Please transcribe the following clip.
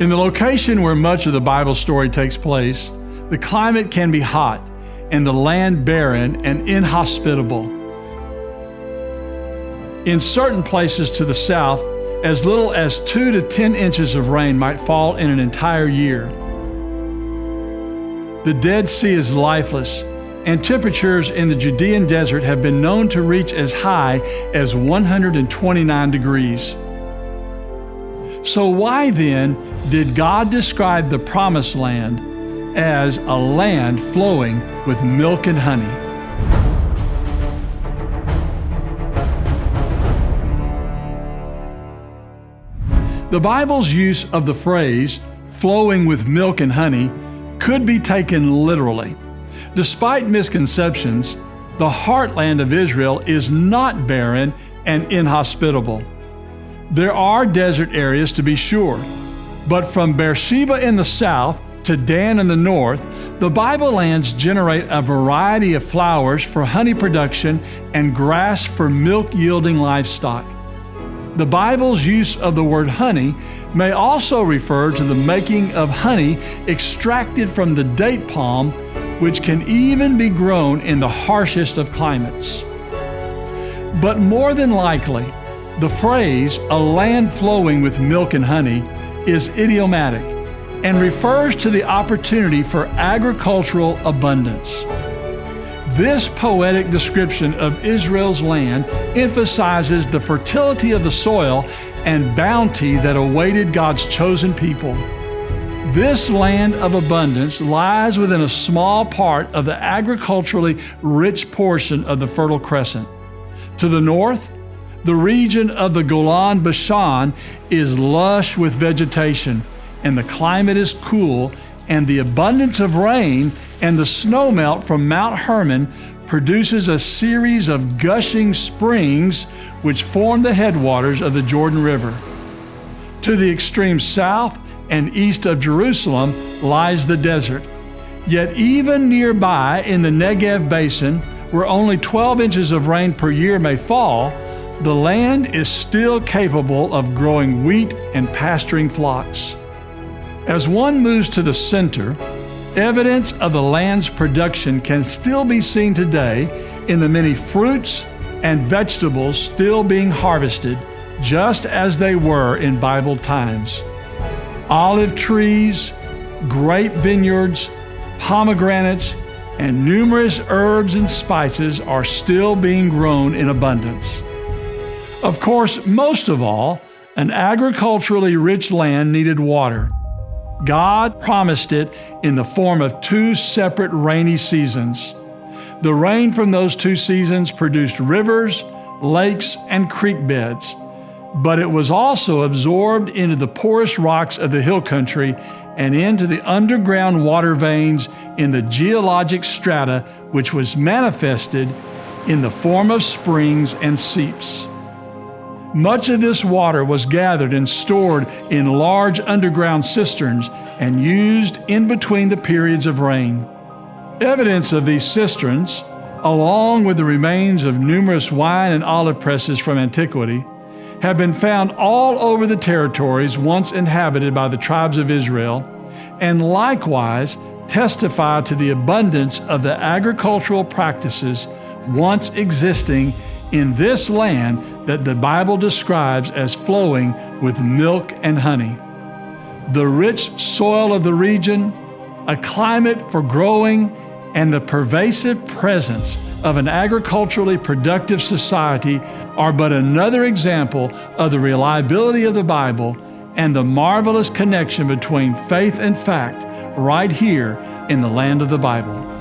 In the location where much of the Bible story takes place, the climate can be hot and the land barren and inhospitable. In certain places to the south, as little as 2 to 10 inches of rain might fall in an entire year. The Dead Sea is lifeless, and temperatures in the Judean desert have been known to reach as high as 129 degrees. So why then did God describe the Promised Land as a land flowing with milk and honey? The Bible's use of the phrase, flowing with milk and honey, could be taken literally. Despite misconceptions, the heartland of Israel is not barren and inhospitable. There are desert areas to be sure, but from Beersheba in the south to Dan in the north, the Bible lands generate a variety of flowers for honey production and grass for milk-yielding livestock. The Bible's use of the word honey may also refer to the making of honey extracted from the date palm, which can even be grown in the harshest of climates. But more than likely, the phrase, a land flowing with milk and honey, is idiomatic and refers to the opportunity for agricultural abundance. This poetic description of Israel's land emphasizes the fertility of the soil and bounty that awaited God's chosen people. This land of abundance lies within a small part of the agriculturally rich portion of the Fertile Crescent. To the north, the region of the Golan Bashan is lush with vegetation, and the climate is cool, and the abundance of rain and the snowmelt from Mount Hermon produces a series of gushing springs which form the headwaters of the Jordan River. To the extreme south and east of Jerusalem lies the desert. Yet even nearby in the Negev Basin, where only 12 inches of rain per year may fall, the land is still capable of growing wheat and pasturing flocks. As one moves to the center, evidence of the land's production can still be seen today in the many fruits and vegetables still being harvested, just as they were in Bible times. Olive trees, grape vineyards, pomegranates, and numerous herbs and spices are still being grown in abundance. Of course, most of all, an agriculturally rich land needed water. God promised it in the form of 2 separate rainy seasons. The rain from those 2 seasons produced rivers, lakes, and creek beds, but it was also absorbed into the porous rocks of the hill country and into the underground water veins in the geologic strata, which was manifested in the form of springs and seeps. Much of this water was gathered and stored in large underground cisterns and used in between the periods of rain. Evidence of these cisterns, along with the remains of numerous wine and olive presses from antiquity, have been found all over the territories once inhabited by the tribes of Israel, and likewise testify to the abundance of the agricultural practices once existing in this land that the Bible describes as flowing with milk and honey. The rich soil of the region, a climate for growing, and the pervasive presence of an agriculturally productive society are but another example of the reliability of the Bible and the marvelous connection between faith and fact right here in the land of the Bible.